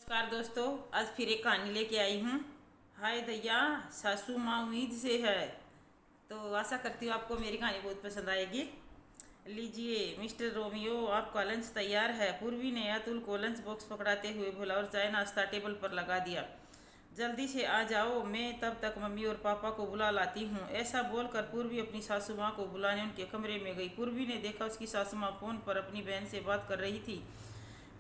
नमस्कार दोस्तों, आज फिर एक कहानी लेके आई हूँ। हाय दैया, सासू माँ उम्मीद से है। तो आशा करती हूँ आपको मेरी कहानी बहुत पसंद आएगी। लीजिए मिस्टर रोमियो, आपका लंच तैयार है। पूर्वी ने अतुल को लंच बॉक्स पकड़ाते हुए बोला और चाय नाश्ता टेबल पर लगा दिया। जल्दी से आ जाओ, मैं तब तक मम्मी और पापा को बुला लाती हूँ। ऐसा बोलकर पूर्वी अपनी सासू माँ को बुलाने उनके कमरे में गई। पूर्वी ने देखा उसकी सासू माँ फोन पर अपनी बहन से बात कर रही थी।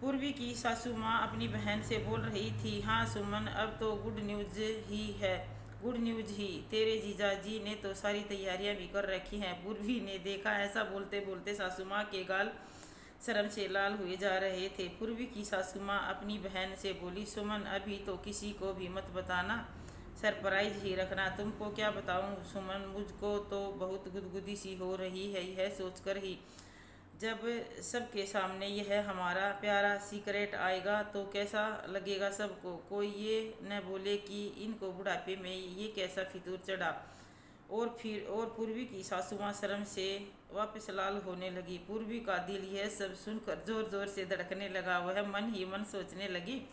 पूर्वी की सासू माँ अपनी बहन से बोल रही थी, हाँ सुमन, अब तो गुड न्यूज ही है। गुड न्यूज ही, तेरे जीजाजी ने तो सारी तैयारियां भी कर रखी हैं। पूर्वी ने देखा ऐसा बोलते बोलते सासू माँ के गाल शर्म से लाल हुए जा रहे थे। पूर्वी की सासू माँ अपनी बहन से बोली, सुमन अभी तो किसी को भी मत बताना, सरप्राइज ही रखना। तुमको क्या बताऊँ सुमन, मुझको तो बहुत गुदगुदी सी हो रही है यह सोचकर ही, जब सबके सामने यह हमारा प्यारा सीक्रेट आएगा तो कैसा लगेगा सबको। कोई ये न बोले कि इनको बुढ़ापे में ये कैसा फितूर चढ़ा। और पूर्वी की सासू माँ शर्म से वापस लाल होने लगी। पूर्वी का दिल यह सब सुनकर जोर जोर से धड़कने लगा। वह मन ही मन सोचने लगी,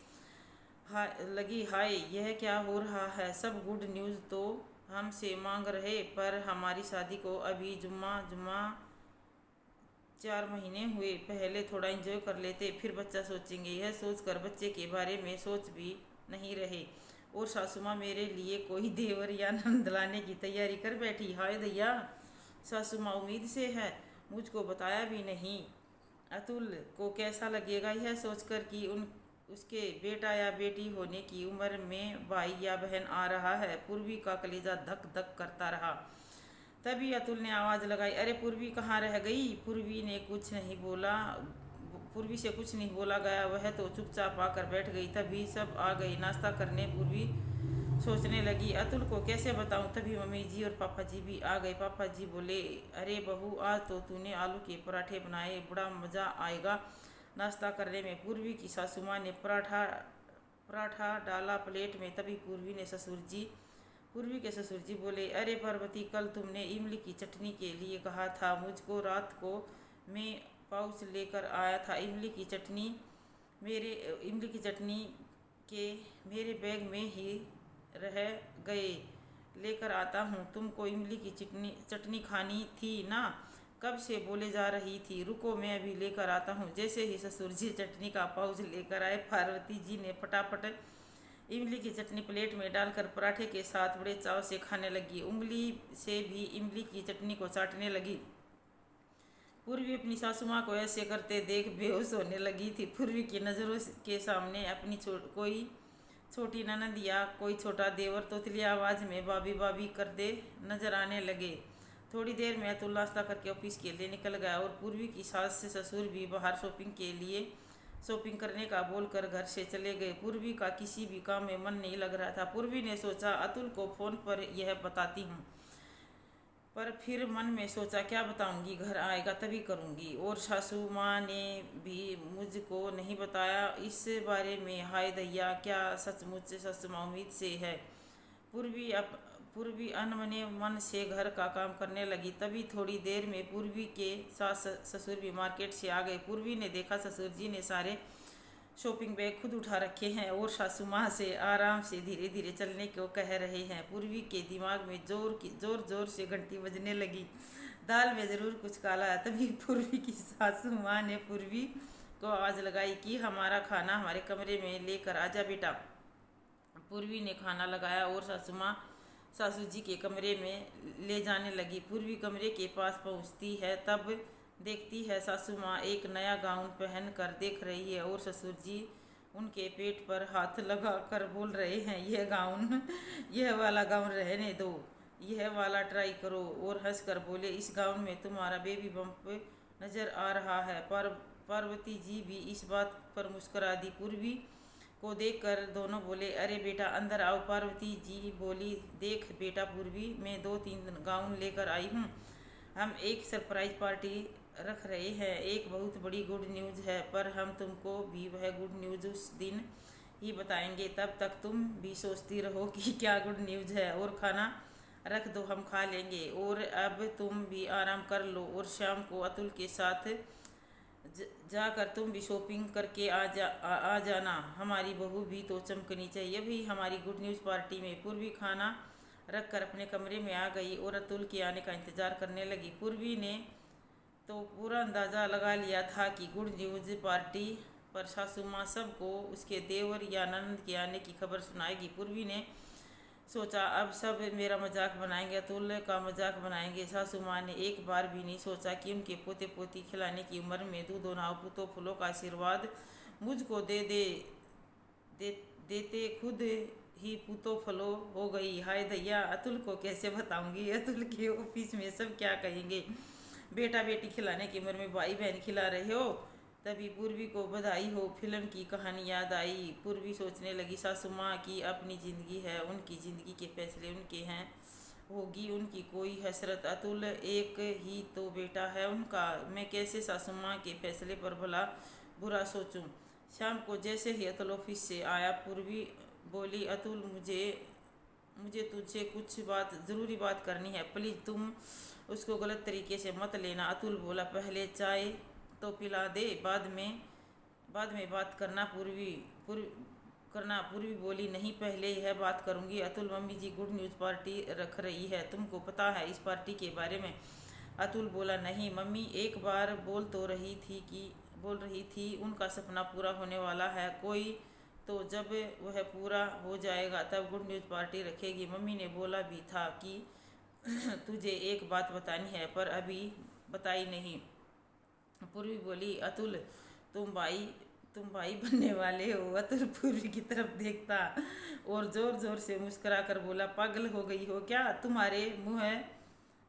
हाय यह क्या हो रहा है। सब गुड न्यूज़ तो हमसे मांग रहे, पर हमारी शादी को अभी जुम्मा 4 महीने हुए। पहले थोड़ा एंजॉय कर लेते, फिर बच्चा सोचेंगे। यह सोचकर बच्चे के बारे में सोच भी नहीं रहे। और सासू माँ मेरे लिए कोई देवर या नंद लाने की तैयारी कर बैठी। हाय दैया, सासू माँ उम्मीद से है, मुझको बताया भी नहीं। अतुल को कैसा लगेगा यह सोचकर कि उसके बेटा या बेटी होने की उम्र में भाई या बहन आ रहा है। पूर्वी का कलेजा धक धक करता रहा। तभी अतुल ने आवाज़ लगाई, अरे पूर्वी कहाँ रह गई। पूर्वी से कुछ नहीं बोला गया। वह तो चुपचाप आकर बैठ गई। तभी सब आ गई नाश्ता करने। पूर्वी सोचने लगी, अतुल को कैसे बताऊं। तभी मम्मी जी और पापा जी भी आ गए। पापा जी बोले, अरे बहू, आज तो तूने आलू के पराठे बनाए, बड़ा मज़ा आएगा नाश्ता करने में। पूर्वी की सासू माँ ने पराठा डाला प्लेट में। तभी पूर्वी के ससुर जी बोले, अरे पार्वती, कल तुमने इमली की चटनी के लिए कहा था मुझको। रात को मैं पाउच लेकर आया था। इमली की चटनी के मेरे बैग में ही रह गए, लेकर आता हूँ। तुमको इमली की चटनी खानी थी ना, कब से बोले जा रही थी। रुको, मैं अभी लेकर आता हूँ। जैसे ही ससुर जी चटनी का पाउच लेकर आए, पार्वती जी ने फटाफट इमली की चटनी प्लेट में डालकर पराठे के साथ बड़े चाव से खाने लगी। उंगली से भी इमली की चटनी को चाटने लगी। पूर्वी अपनी सासू माँ को ऐसे करते देख बेहोश होने लगी थी। पूर्वी की नज़रों के सामने अपनी कोई छोटी ननद या कोई छोटा देवर तोतली आवाज़ में बाबी बाबी करते नजर आने लगे। थोड़ी देर में अतुल नाश्ता करके ऑफिस के लिए निकल गया और पूर्वी की सास से ससुर भी बाहर शॉपिंग करने का बोलकर घर से चले गए। पूर्वी का किसी भी काम में मन नहीं लग रहा था। पूर्वी ने सोचा, अतुल को फ़ोन पर यह बताती हूँ, पर फिर मन में सोचा, क्या बताऊंगी, घर आएगा तभी करूंगी। और सासू माँ ने भी मुझको नहीं बताया इस बारे में। हाय दैया, क्या सचमुच सासू माँ उम्मीद से है। पूर्वी अनमने मन से घर का काम करने लगी। तभी थोड़ी देर में पूर्वी के सास ससुर भी मार्केट से आ गए। पूर्वी ने देखा ससुर जी ने सारे शॉपिंग बैग खुद उठा रखे हैं और सासू माँ से आराम से धीरे धीरे चलने को कह रहे हैं। पूर्वी के दिमाग में जोर जोर से घंटी बजने लगी। दाल में ज़रूर कुछ काला है। तभी पूर्वी की सासू माँ ने पूर्वी को आवाज़ लगाई कि हमारा खाना हमारे कमरे में लेकर आजा बेटा। पूर्वी ने खाना लगाया और सासू जी के कमरे में ले जाने लगी। पूर्वी कमरे के पास पहुंचती है, तब देखती है सासू माँ एक नया गाउन पहन कर देख रही है और ससुर जी उनके पेट पर हाथ लगा कर बोल रहे हैं, यह वाला गाउन रहने दो, यह वाला ट्राई करो। और हंसकर बोले, इस गाउन में तुम्हारा बेबी बम्प नज़र आ रहा है। पार्वती जी भी इस बात पर मुस्कुरा दी। पूर्वी को देखकर दोनों बोले, अरे बेटा अंदर आओ। पार्वती जी बोली, देख बेटा पूर्वी, मैं 2-3 गाउन लेकर आई हूँ। हम एक सरप्राइज पार्टी रख रहे हैं। एक बहुत बड़ी गुड न्यूज़ है, पर हम तुमको भी वह गुड न्यूज़ उस दिन ही बताएंगे। तब तक तुम भी सोचती रहो कि क्या गुड न्यूज़ है। और खाना रख दो, हम खा लेंगे। और अब तुम भी आराम कर लो और शाम को अतुल के साथ जाकर तुम भी शॉपिंग करके आ जाना। हमारी बहू भी तो चमकनी चाहिए। भी हमारी गुड न्यूज़ पार्टी में पूर्वी खाना रख कर अपने कमरे में आ गई और अतुल के आने का इंतज़ार करने लगी। पूर्वी ने तो पूरा अंदाज़ा लगा लिया था कि गुड न्यूज़ पार्टी पर सासू माँ सबको उसके देवर या ननद के आने की खबर सुनाएगी। पूर्वी ने सोचा अब सब मेरा मजाक बनाएंगे, अतुल का मजाक बनाएंगे। सासू माँ ने एक बार भी नहीं सोचा कि उनके पोते पोती खिलाने की उम्र में दूधो नाव पुतो फूलों का आशीर्वाद मुझको दे देते खुद ही पुतो फलो हो गई। हाय दैया, अतुल को कैसे बताऊंगी? अतुल के ऑफिस में सब क्या कहेंगे? बेटा बेटी खिलाने की उम्र में भाई बहन खिला रहे हो। तभी पूर्वी को बधाई हो फिल्म की कहानी याद आई। पूर्वी सोचने लगी, सासू माँ की अपनी ज़िंदगी है, उनकी ज़िंदगी के फैसले उनके हैं, होगी उनकी कोई हसरत। अतुल एक ही तो बेटा है उनका, मैं कैसे सासू माँ के फैसले पर भला बुरा सोचूं। शाम को जैसे ही अतुल ऑफिस से आया, पूर्वी बोली, अतुल मुझे मुझे तुझसे कुछ ज़रूरी बात करनी है, प्लीज़ तुम उसको गलत तरीके से मत लेना। अतुल बोला, पहले चाय तो पिला दे, बाद में बात करना। पूर्वी बोली, नहीं पहले यह बात करूंगी। अतुल, मम्मी जी गुड न्यूज़ पार्टी रख रही है, तुमको पता है इस पार्टी के बारे में? अतुल बोला, नहीं मम्मी, एक बार बोल रही थी उनका सपना पूरा होने वाला है कोई, तो जब वह पूरा हो जाएगा तब गुड न्यूज़ पार्टी रखेगी। मम्मी ने बोला भी था कि तुझे एक बात बतानी है पर अभी बताई नहीं। पूर्वी बोली, अतुल तुम भाई बनने वाले हो। अतुल पूर्वी की तरफ देखता और जोर जोर से मुस्कुरा कर बोला, पागल हो गई हो क्या? तुम्हारे मुंह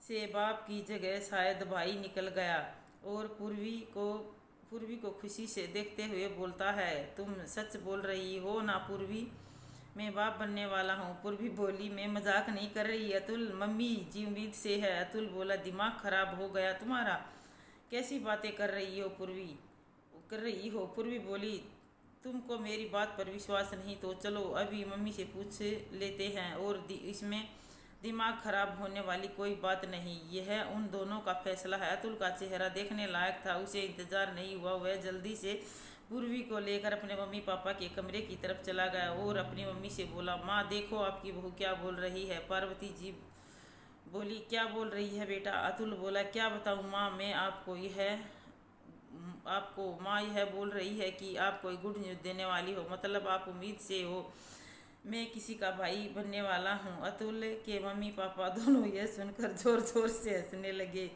से बाप की जगह शायद भाई निकल गया। और पूर्वी को खुशी से देखते हुए बोलता है, तुम सच बोल रही हो ना पूर्वी? मैं बाप बनने वाला हूँ। पूर्वी बोली, मैं मजाक नहीं कर रही अतुल, मम्मी जी उम्मीद से है। अतुल बोला, दिमाग खराब हो गया तुम्हारा, कैसी बातें कर रही हो? पूर्वी बोली, तुमको मेरी बात पर विश्वास नहीं तो चलो अभी मम्मी से पूछ लेते हैं। और इसमें दिमाग खराब होने वाली कोई बात नहीं, यह उन दोनों का फैसला है। अतुल का चेहरा देखने लायक था, उसे इंतजार नहीं हुआ। वह जल्दी से पूर्वी को लेकर अपने मम्मी पापा के कमरे की तरफ चला गया और अपनी मम्मी से बोला, माँ देखो आपकी बहू क्या बोल रही है। पार्वती जी बोली, क्या बोल रही है बेटा? अतुल बोला, क्या बताऊँ माँ, मैं आपको माँ यह बोल रही है कि आप कोई गुड न्यूज़ देने वाली हो, मतलब आप उम्मीद से हो मैं किसी का भाई बनने वाला हूँ। अतुल के मम्मी पापा दोनों यह सुनकर जोर जोर से हंसने लगे।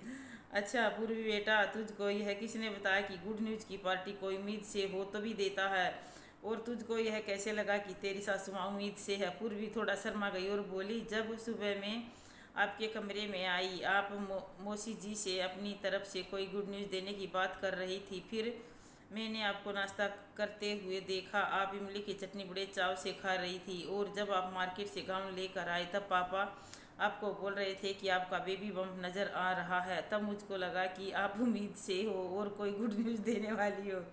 अच्छा पूर्वी बेटा, तुझको यह किसने बताया कि गुड न्यूज़ की पार्टी कोई उम्मीद से हो तभी देता है? और तुझको यह कैसे लगा कि तेरी सासू माँ उम्मीद से है? पूर्वी थोड़ा शर्मा गई और बोली, जब सुबह में आपके कमरे में आई, आप मौसी जी से अपनी तरफ से कोई गुड न्यूज़ देने की बात कर रही थी, फिर मैंने आपको नाश्ता करते हुए देखा, आप इमली की चटनी बड़े चाव से खा रही थी। और जब आप मार्केट से गाउन लेकर आए तब पापा आपको बोल रहे थे कि आपका बेबी बम्प नज़र आ रहा है, तब मुझको लगा कि आप उम्मीद से हो और कोई गुड न्यूज़ देने वाली हो।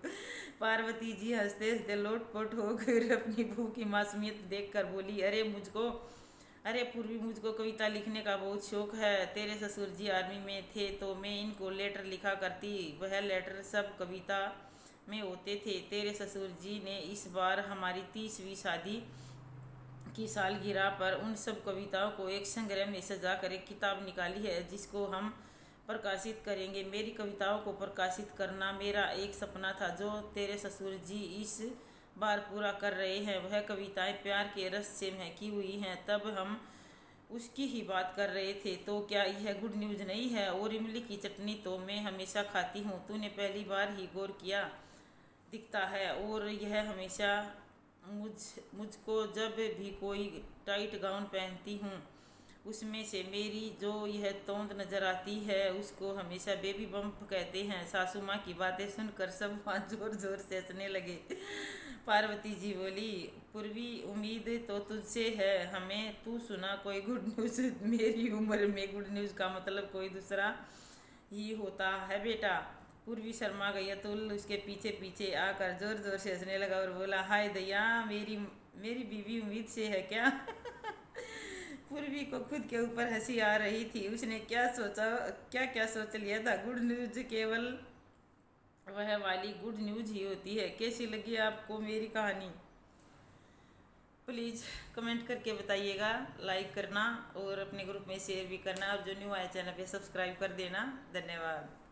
पार्वती जी हंसते हंसते लोटपोट हो गई, अपनी बहू की मासूमियत देखकर बोली, अरे पूर्वी, मुझको कविता लिखने का बहुत शौक है। तेरे ससुर जी आर्मी में थे तो मैं इनको लेटर लिखा करती, वह लेटर सब कविता में होते थे। तेरे ससुर जी ने इस बार हमारी 30वीं शादी की सालगिरह पर उन सब कविताओं को एक संग्रह में सजा कर एक किताब निकाली है, जिसको हम प्रकाशित करेंगे। मेरी कविताओं को प्रकाशित करना मेरा एक सपना था, जो तेरे ससुर जी इस बार पूरा कर रहे हैं। वह कविताएं प्यार के रस से महकी हुई हैं। तब हम उसकी ही बात कर रहे थे, तो क्या यह गुड न्यूज़ नहीं है? और इमली की चटनी तो मैं हमेशा खाती हूँ, तूने पहली बार ही गौर किया दिखता है। और यह हमेशा मुझको जब भी कोई टाइट गाउन पहनती हूँ उसमें से मेरी जो यह तोंद नज़र आती है उसको हमेशा बेबी बम्प कहते हैं। सासू माँ की बातें सुनकर सब वहाँ जोर जोर से हंसने लगे। पार्वती जी बोली, पूर्वी उम्मीद तो तुझसे है, हमें तू सुना कोई गुड न्यूज़। मेरी उम्र में गुड न्यूज़ का मतलब कोई दूसरा ही होता है बेटा। पूर्वी शर्मा गई। अतुल उसके पीछे पीछे आकर जोर जोर से हंसने लगा और बोला, हाय दया, मेरी बीवी उम्मीद से है क्या? पूर्वी को खुद के ऊपर हंसी आ रही थी। उसने क्या क्या सोच लिया था? गुड न्यूज केवल वह वाली गुड न्यूज़ ही होती है। कैसी लगी आपको मेरी कहानी? प्लीज़ कमेंट करके बताइएगा, लाइक करना और अपने ग्रुप में शेयर भी करना, और जो न्यू आए चैनल पे सब्सक्राइब कर देना। धन्यवाद।